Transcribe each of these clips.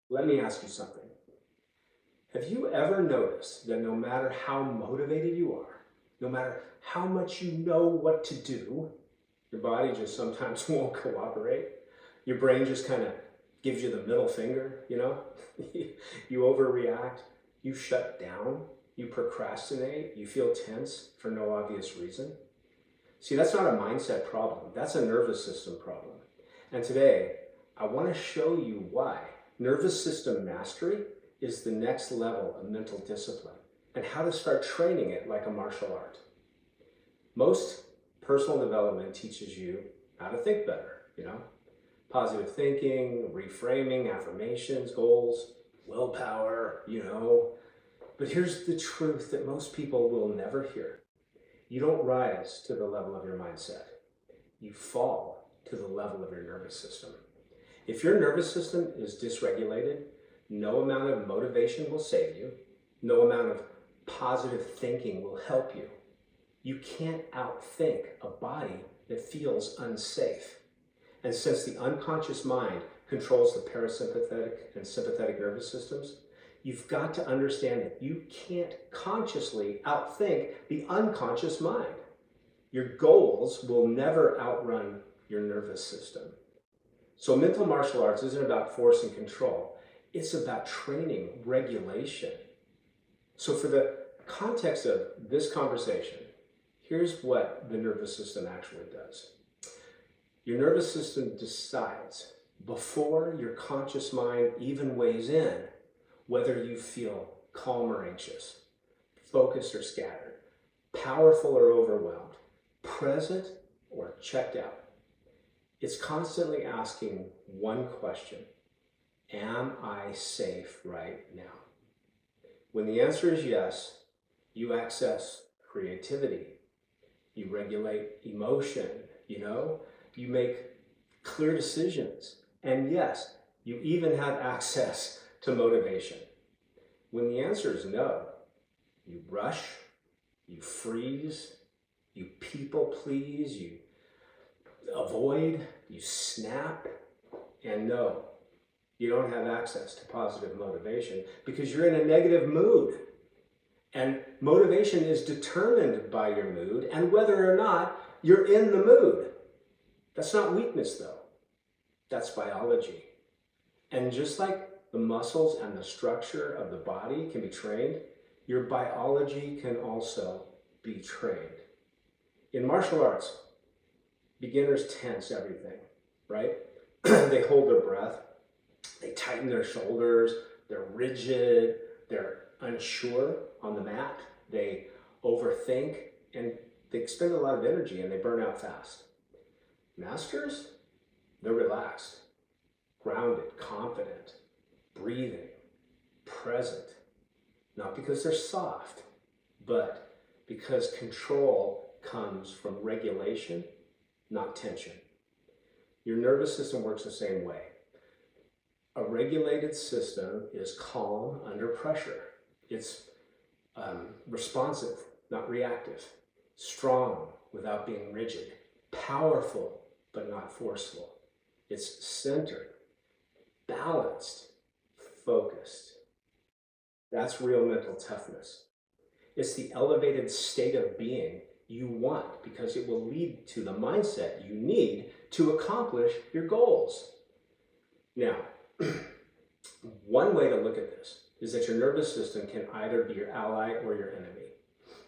Let me ask you something. Have you ever noticed that no matter how motivated you are, no matter how much you know what to do, your body just sometimes won't cooperate? Your brain just kind of gives you the middle finger, you know? You overreact, you shut down, you procrastinate, you feel tense for no obvious reason. See, that's not a mindset problem, that's a nervous system problem. And today, I want to show you why nervous system mastery is the next level of mental discipline and how to start training it like a martial art. Most personal development teaches you how to think better, you know? Positive thinking, reframing, affirmations, goals, willpower, you know. But here's the truth that most people will never hear. You don't rise to the level of your mindset. You fall to the level of your nervous system. If your nervous system is dysregulated, no amount of motivation will save you. No amount of positive thinking will help you. You can't outthink a body that feels unsafe. And since the unconscious mind controls the parasympathetic and sympathetic nervous systems, you've got to understand that you can't consciously outthink the unconscious mind. Your goals will never outrun your nervous system. So mental martial arts isn't about force and control. It's about training regulation. So for the context of this conversation, here's what the nervous system actually does. Your nervous system decides before your conscious mind even weighs in whether you feel calm or anxious, focused or scattered, powerful or overwhelmed, present or checked out. It's constantly asking one question: am I safe right now? When the answer is yes, you access creativity, you regulate emotion, you make clear decisions, and yes, you even have access to motivation. When the answer is no, you rush, you freeze, you people please, you avoid, you snap, and no, you don't have access to positive motivation because you're in a negative mood. And motivation is determined by your mood and whether or not you're in the mood. That's not weakness though, that's biology. And just like the muscles and the structure of the body can be trained, your biology can also be trained. In martial arts, beginners tense everything, right? They hold their breath, they tighten their shoulders, they're rigid, they're unsure on the mat, they overthink, and they expend a lot of energy and they burn out fast. Masters, they're relaxed, grounded, confident, breathing, present, not because they're soft, but because control comes from regulation, not tension. Your nervous system works the same way. A regulated system is calm under pressure. It's responsive, not reactive, strong without being rigid, powerful but not forceful. It's centered, balanced, focused. That's real mental toughness. It's the elevated state of being you want because it will lead to the mindset you need to accomplish your goals. Now, one way to look at this is that your nervous system can either be your ally or your enemy.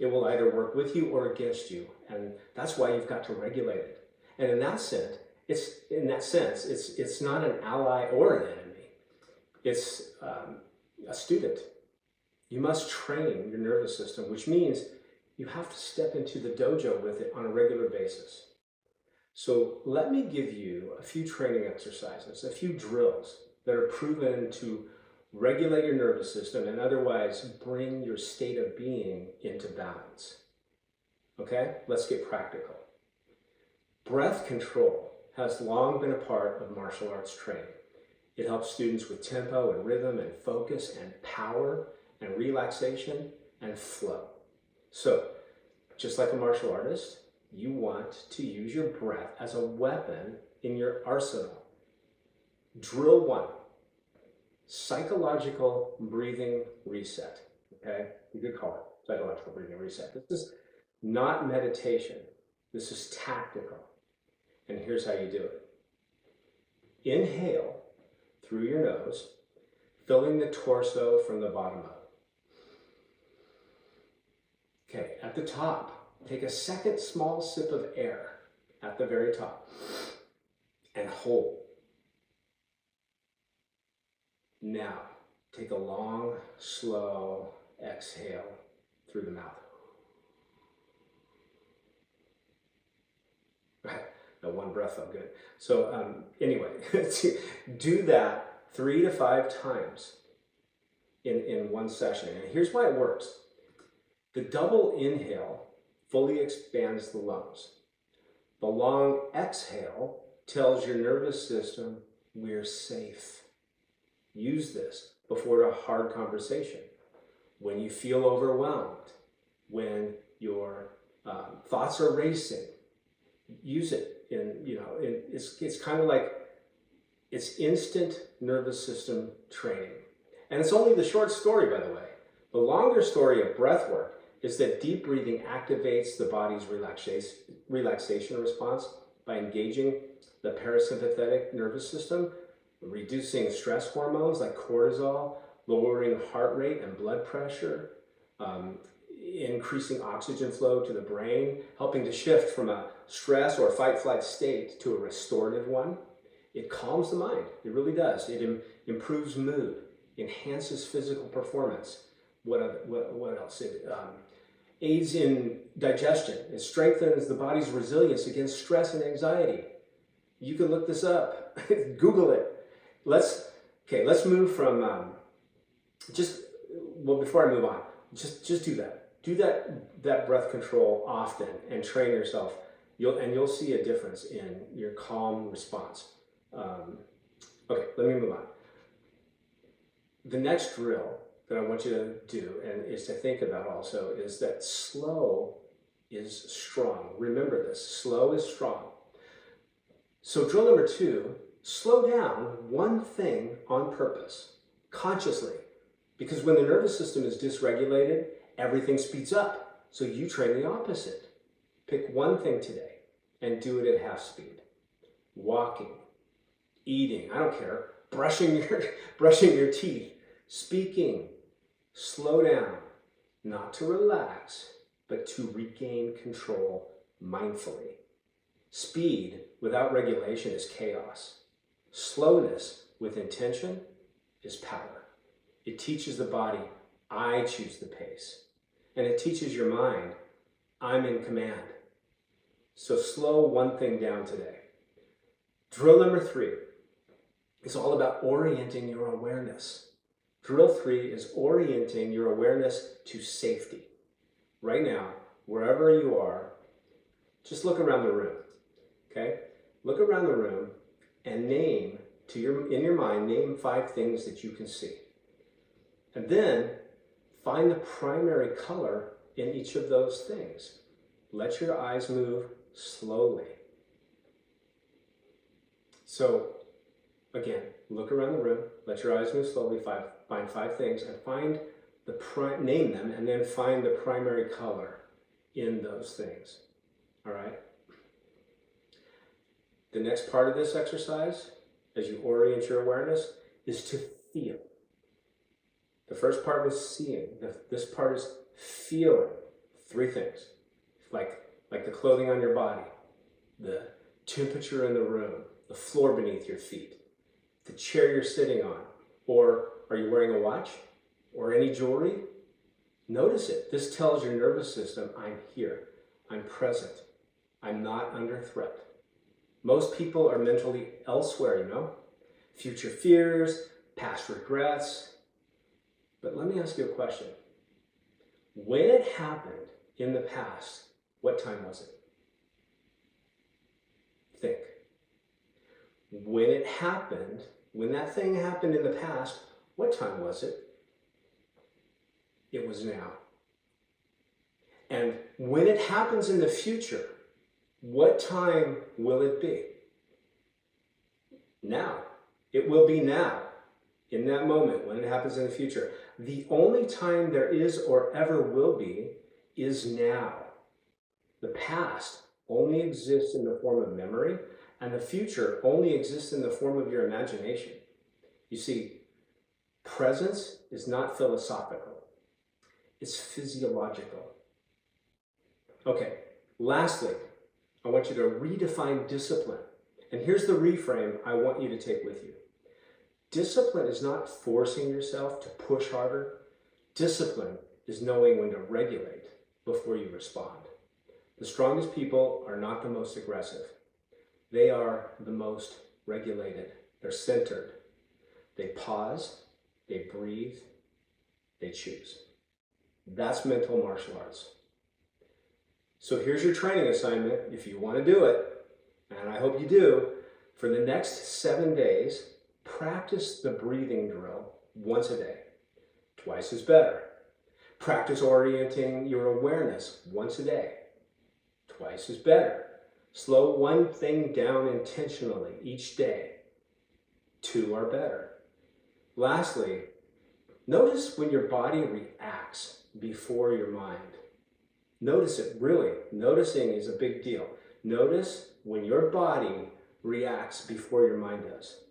It will either work with you or against you, and that's why you've got to regulate it. And in that sense, it's not an ally or an enemy. It's a student. You must train your nervous system, which means you have to step into the dojo with it on a regular basis. So let me give you a few training exercises, a few drills that are proven to regulate your nervous system and otherwise bring your state of being into balance. Okay, let's get practical. Breath control has long been a part of martial arts training. It helps students with tempo and rhythm and focus and power and relaxation and flow. So, just like a martial artist, you want to use your breath as a weapon in your arsenal. Drill 1. psychological breathing reset. Okay, you could call it psychological breathing reset. This is not meditation. This is tactical. And here's how you do it. Inhale through your nose, filling the torso from the bottom up. Okay, at the top, take a second small sip of air at the very top and hold. Now, take a long, slow exhale through the mouth. Right, that one breath felt good. So anyway, do that 3 to 5 times in one session. And here's why it works. The double inhale fully expands the lungs. The long exhale tells your nervous system, we're safe. Use this before a hard conversation. When you feel overwhelmed, when your thoughts are racing, use it. It's kind of like, it's instant nervous system training. And it's only the short story, by the way. The longer story of breath work is that deep breathing activates the body's relaxation response by engaging the parasympathetic nervous system, reducing stress hormones like cortisol, lowering heart rate and blood pressure, increasing oxygen flow to the brain, helping to shift from a stress or fight-flight state to a restorative one. It calms the mind. It really does. It improves mood, enhances physical performance. What else? It aids in digestion. It strengthens the body's resilience against stress and anxiety. You can look this up. Google it. Let's move from before I move on, just do that. Do that breath control often and train yourself. You'll see a difference in your calm response. Okay, let me move on. The next drill that I want you to do and is to think about also is that slow is strong. Remember this, slow is strong. So drill number 2, slow down one thing on purpose, consciously. Because when the nervous system is dysregulated, everything speeds up. So you train the opposite. Pick one thing today and do it at half speed. Walking, eating, I don't care, brushing your teeth, speaking. Slow down, not to relax, but to regain control mindfully. Speed without regulation is chaos. Slowness with intention is power. It teaches the body, I choose the pace. And it teaches your mind, I'm in command. So slow one thing down today. Drill number 3 is all about orienting your awareness. Drill 3 is orienting your awareness to safety. Right now, wherever you are, just look around the room, okay? Look around the room and in your mind, name 5 things that you can see. And then find the primary color in each of those things. Let your eyes move slowly. So, again, look around the room, let your eyes move slowly, find 5 things, and name them, and then find the primary color in those things. All right? The next part of this exercise, as you orient your awareness, is to feel. The first part was seeing. This part is feeling 3 things, like the clothing on your body, the temperature in the room, the floor beneath your feet, the chair you're sitting on, or are you wearing a watch or any jewelry? Notice it. This tells your nervous system, I'm here, I'm present, I'm not under threat. Most people are mentally elsewhere, you know? Future fears, past regrets. But let me ask you a question. When it happened in the past, what time was it? Think. When that thing happened in the past, what time was it? It was now. And when it happens in the future, what time will it be? Now. It will be now. in that moment, when it happens in the future. The only time there is or ever will be is now. The past only exists in the form of memory, and the future only exists in the form of your imagination. You see, presence is not philosophical, it's physiological. Okay, lastly, I want you to redefine discipline. And here's the reframe I want you to take with you. Discipline is not forcing yourself to push harder. Discipline is knowing when to regulate before you respond. The strongest people are not the most aggressive. They are the most regulated. They're centered. They pause, they breathe, they choose. That's mental martial arts. So here's your training assignment if you want to do it, and I hope you do. For the next 7 days, practice the breathing drill once a day. Twice is better. Practice orienting your awareness once a day. Twice is better. Slow one thing down intentionally each day. 2 are better. Lastly, notice when your body reacts before your mind. Notice it, really. Noticing is a big deal. Notice when your body reacts before your mind does.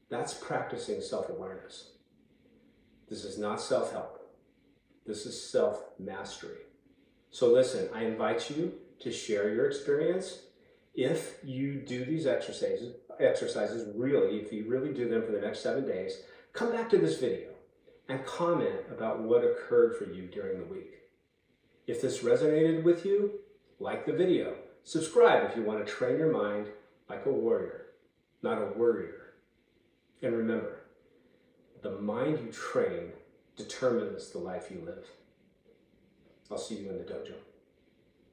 That's practicing self-awareness. This is not self-help. This is self-mastery. So listen, I invite you to share your experience. If you do these exercises really, if you really do them for the next 7 days, come back to this video and comment about what occurred for you during the week. If this resonated with you, like the video. Subscribe if you want to train your mind like a warrior, not a worrier. And remember, the mind you train determines the life you live. I'll see you in the dojo.